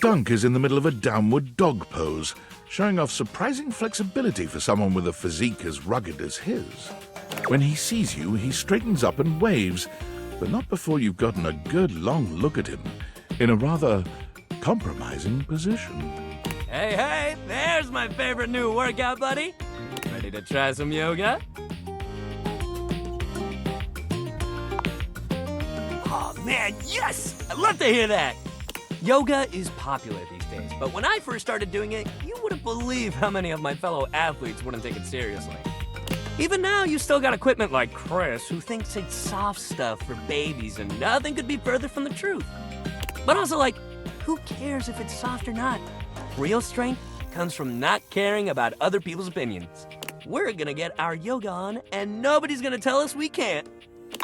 Dunk is in the middle of a downward dog pose, showing off surprising flexibility for someone with a physique as rugged as his. When he sees you, he straightens up and waves, but not before you've gotten a good long look at him, in a rather compromising position. Hey, there's my favorite new workout buddy. Ready to try some yoga? Oh man, yes! I'd love to hear that! Yoga is popular these days, but when I first started doing it, you wouldn't believe how many of my fellow athletes wouldn't take it seriously. Even now, you still got equipment like Chris, who thinks it's soft stuff for babies, and nothing could be further from the truth. But also, like, who cares if it's soft or not? Real strength comes from not caring about other people's opinions. We're gonna get our yoga on, and nobody's gonna tell us we can't.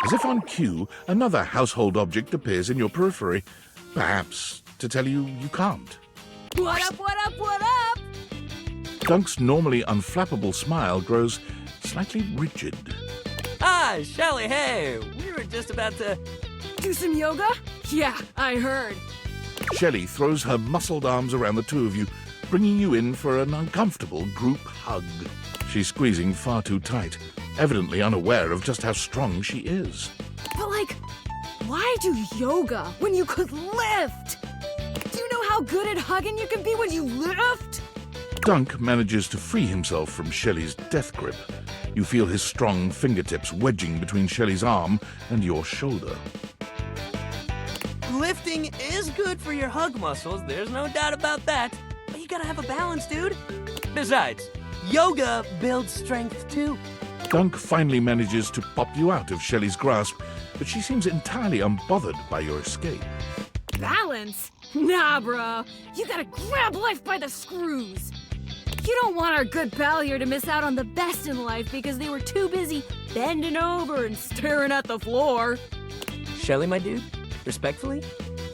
As if on cue, another household object appears in your periphery, perhaps to tell you you can't. What up, what up, what up? Dunk's normally unflappable smile grows slightly rigid. Ah, Shelly, hey, we were just about to... Do some yoga? Yeah, I heard. Shelley throws her muscled arms around the two of you, bringing you in for an uncomfortable group hug. She's squeezing far too tight, evidently unaware of just how strong she is. But like, why do yoga when you could lift? Do you know how good at hugging you can be when you lift? Dunk manages to free himself from Shelley's death grip. You feel his strong fingertips wedging between Shelley's arm and your shoulder. Lifting is good for your hug muscles, there's no doubt about that. But you gotta have a balance, dude. Besides, yoga builds strength too. Dunk finally manages to pop you out of Shelley's grasp, but she seems entirely unbothered by your escape. Balance? Nah, bro. You gotta grab life by the screws. You don't want our good pal here to miss out on the best in life because they were too busy bending over and staring at the floor. Shelly, my dude, respectfully,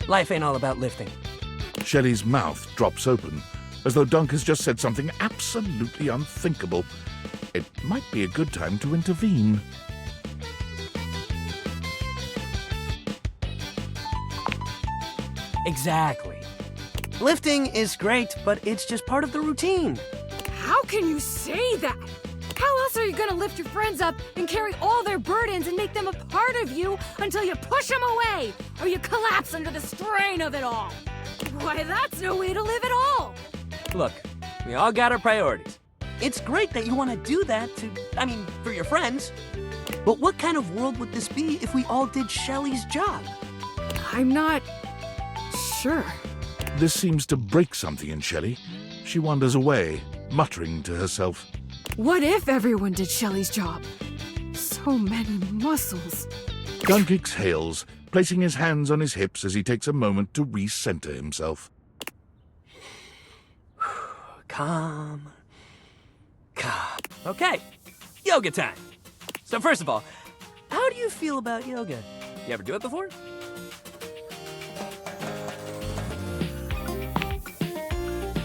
life ain't all about lifting. Shelley's mouth drops open, as though Dunk has just said something absolutely unthinkable. It might be a good time to intervene. Exactly. Lifting is great, but it's just part of the routine. How can you say that? How else are you gonna lift your friends up and carry all their burdens and make them a part of you until you push them away or you collapse under the strain of it all? Why, that's no way to live at all. Look, we all got our priorities. It's great that you want to do that for your friends. But what kind of world would this be if we all did Shelly's job? I'm not sure. This seems to break something in Shelley. She wanders away, muttering to herself. What if everyone did Shelly's job? So many muscles. Dunk exhales, placing his hands on his hips as he takes a moment to recenter himself. Calm. Okay, yoga time. So first of all, how do you feel about yoga? You ever do it before?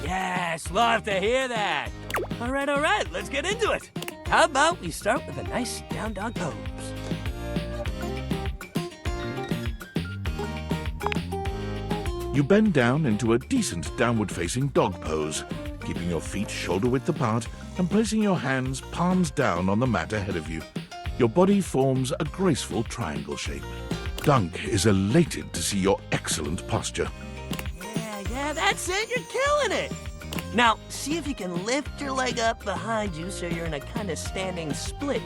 Yes, love to hear that. All right, let's get into it. How about we start with a nice down dog pose? You bend down into a decent downward-facing dog pose, keeping your feet shoulder-width apart and placing your hands palms down on the mat ahead of you. Your body forms a graceful triangle shape. Dunk is elated to see your excellent posture. Yeah, that's it. You're killing it. Now, see if you can lift your leg up behind you so you're in a kind of standing split.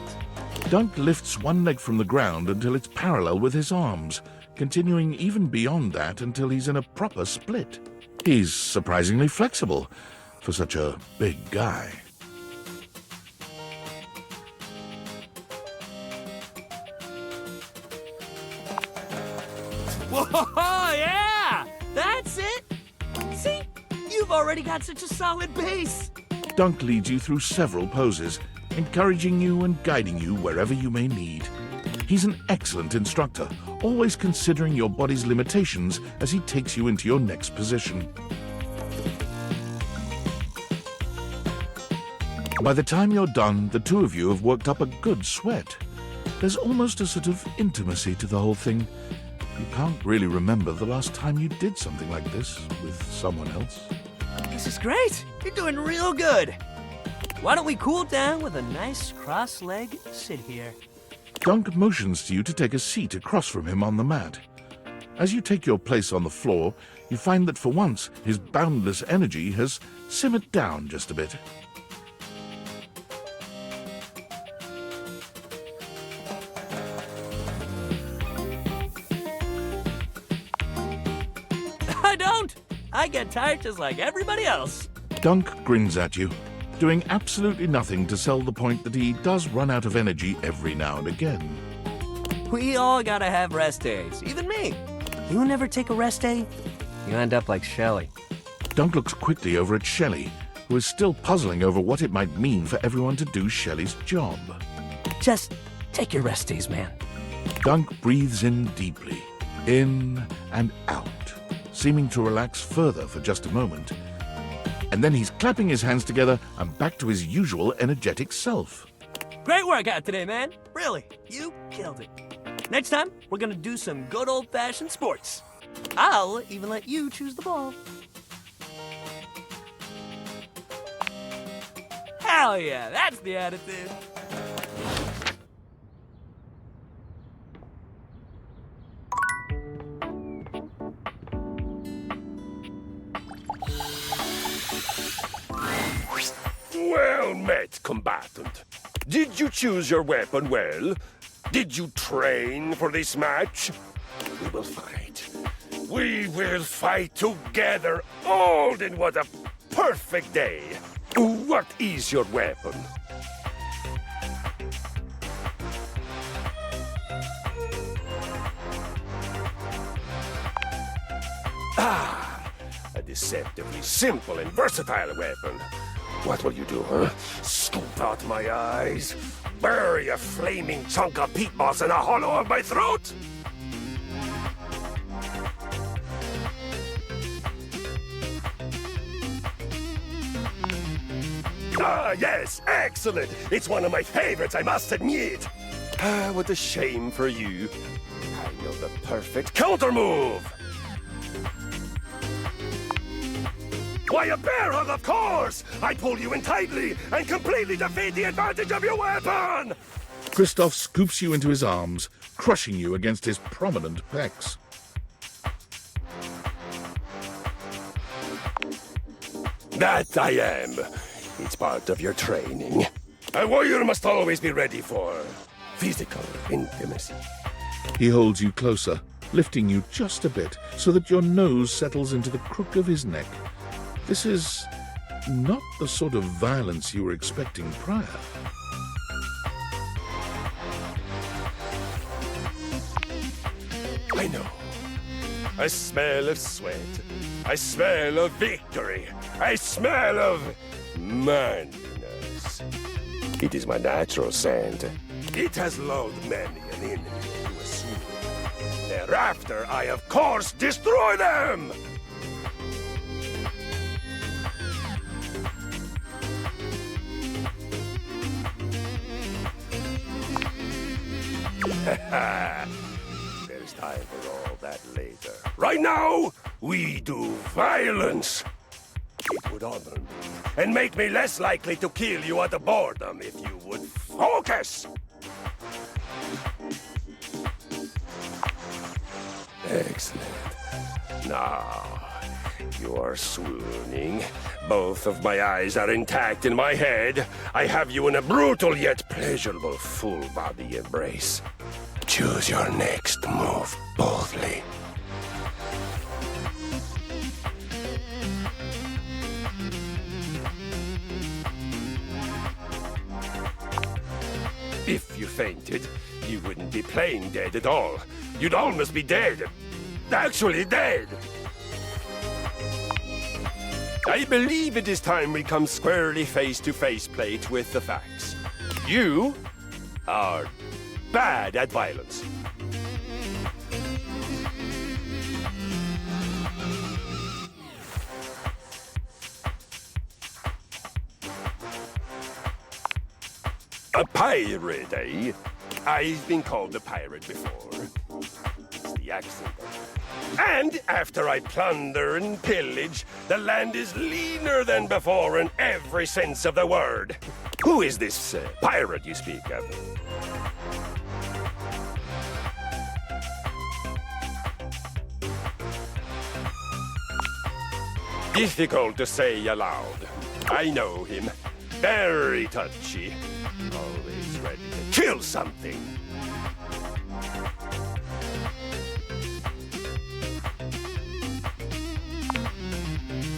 Dunk lifts one leg from the ground until it's parallel with his arms, continuing even beyond that until he's in a proper split. He's surprisingly flexible for such a big guy. Whoa, yeah! That's it! See? You've already got such a solid base! Dunk leads you through several poses, encouraging you and guiding you wherever you may need. He's an excellent instructor, always considering your body's limitations as he takes you into your next position. By the time you're done, the two of you have worked up a good sweat. There's almost a sort of intimacy to the whole thing. You can't really remember the last time you did something like this with someone else. This is great. You're doing real good. Why don't we cool down with a nice cross-leg sit here? Dunk motions to you to take a seat across from him on the mat. As you take your place on the floor, you find that for once his boundless energy has simmered down just a bit. I don't. I get tired just like everybody else. Dunk grins at you, doing absolutely nothing to sell the point that he does run out of energy every now and again. We all gotta have rest days, even me. You never take a rest day, you end up like Shelly. Dunk looks quickly over at Shelley, who is still puzzling over what it might mean for everyone to do Shelley's job. Just take your rest days, man. Dunk breathes in deeply, in and out, seeming to relax further for just a moment. And then he's clapping his hands together and back to his usual energetic self. Great workout today, man. Really, you killed it. Next time, we're gonna do some good old-fashioned sports. I'll even let you choose the ball. Hell yeah, that's the attitude. Well met, combatant. Did you choose your weapon well? Did you train for this match? We will fight. We will fight together. Alden, what a perfect day. What is your weapon? A deceptively simple and versatile weapon. What will you do, huh? Scoop out my eyes? Bury a flaming chunk of peat moss in a hollow of my throat? Ah, yes, excellent. It's one of my favorites, I must admit. Ah, what a shame for you. I know the perfect counter move. Why, a bear hug, of course! I pull you in tightly and completely defeat the advantage of your weapon! Kristoff scoops you into his arms, crushing you against his prominent pecs. That I am. It's part of your training. A warrior must always be ready for physical intimacy. He holds you closer, lifting you just a bit so that your nose settles into the crook of his neck. This is not the sort of violence you were expecting prior. I know. I smell of sweat. I smell of victory. I smell of manliness. It is my natural scent. It has lulled many an enemy to a swoon. Thereafter, I of course destroy them! There's time for all that later. Right now, we do violence. It would honor me and make me less likely to kill you out of boredom if you would focus. Excellent. Now, you are swooning. Both of my eyes are intact in my head. I have you in a brutal yet pleasurable full-body embrace. Choose your next move boldly. If you fainted, you wouldn't be playing dead at all. You'd almost be dead. Actually dead. I believe it is time we come squarely face-to-face plate with the facts. You are bad at violence. A pirate, eh? I've been called a pirate before. It's the accident. And after I plunder and pillage, the land is leaner than before in every sense of the word. Who is this pirate you speak of? Difficult to say aloud. I know him. Very touchy. Always ready to kill something.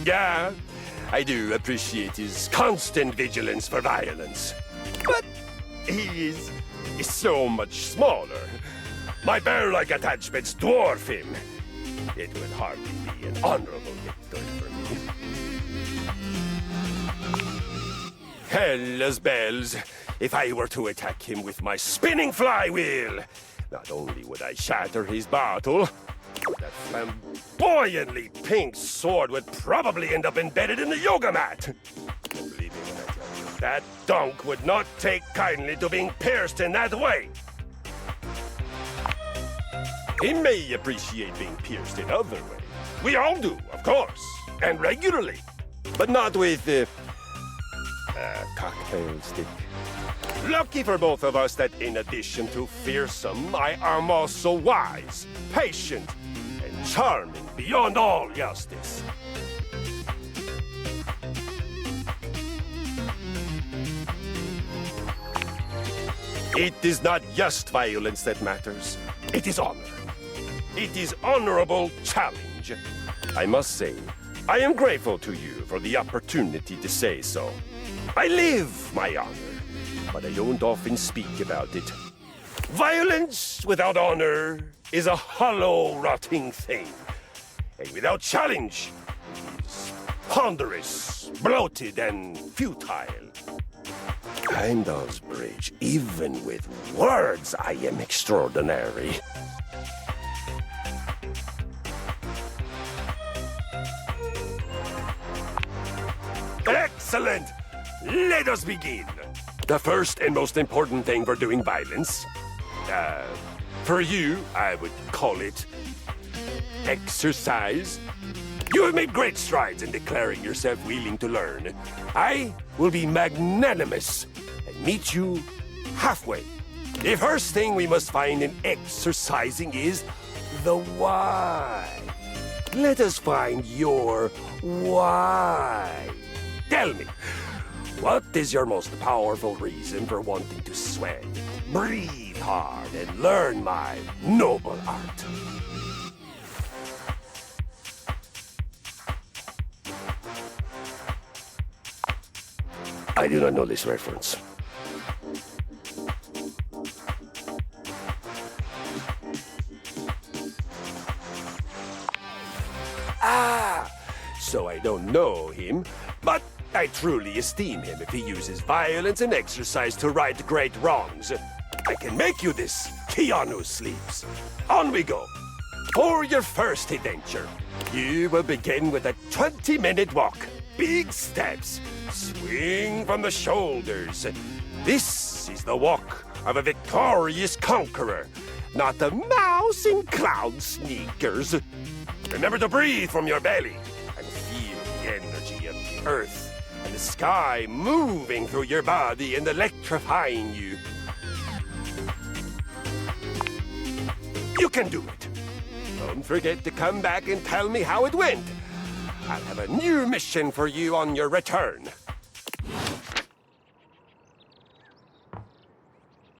Yeah, I do appreciate his constant vigilance for violence. But he is so much smaller. My bear-like attachments dwarf him. It would hardly be an honorable victory for me. Hell's bells. If I were to attack him with my spinning flywheel, not only would I shatter his bottle, but that flamboyantly pink sword would probably end up embedded in the yoga mat. And believe me when I tell you, that donk would not take kindly to being pierced in that way. He may appreciate being pierced in other ways. We all do, of course, and regularly. But not with a cocktail stick. Lucky for both of us that in addition to fearsome, I am also wise, patient, and charming beyond all justice. It is not just violence that matters. It is honor. It is honorable challenge. I must say, I am grateful to you for the opportunity to say so. I live my honor, but I don't often speak about it. Violence without honor is a hollow, rotting thing. And without challenge, it is ponderous, bloated, and futile. Heimdall's Bridge, even with words, I am extraordinary. Excellent! Let us begin. The first and most important thing for doing violence, for you, I would call it exercise. You have made great strides in declaring yourself willing to learn. I will be magnanimous and meet you halfway. The first thing we must find in exercising is the why. Let us find your why. Tell me, what is your most powerful reason for wanting to sweat, breathe hard, and learn my noble art? I do not know this reference. Ah, so I don't know him, but I truly esteem him if he uses violence and exercise to right great wrongs. I can make you this, Keanu Sleeps. On we go. For your first adventure, you will begin with a 20-minute walk. Big steps. Swing from the shoulders. This is the walk of a victorious conqueror, not a mouse in cloud sneakers. Remember to breathe from your belly and feel the energy of the earth and the sky moving through your body and electrifying you. You can do it. Don't forget to come back and tell me how it went. I'll have a new mission for you on your return.